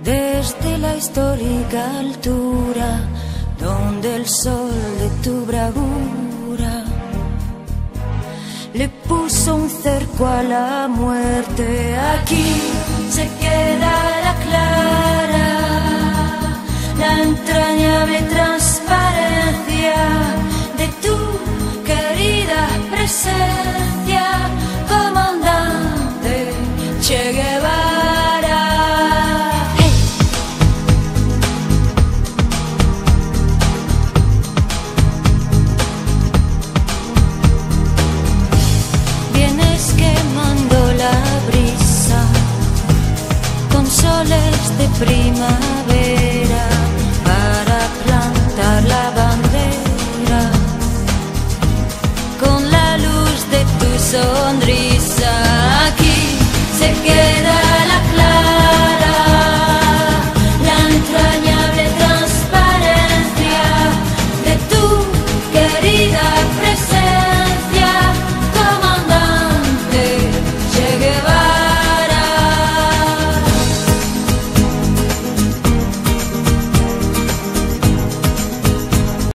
desde la histórica altura donde el sol de tu bravura le puso un cerco a la muerte. Aquí se quedará clara la entrañable transparencia de tu querida presencia, comandante Che Guevara. ¡Hey! Vienes quemando la brisa con soles de primavera.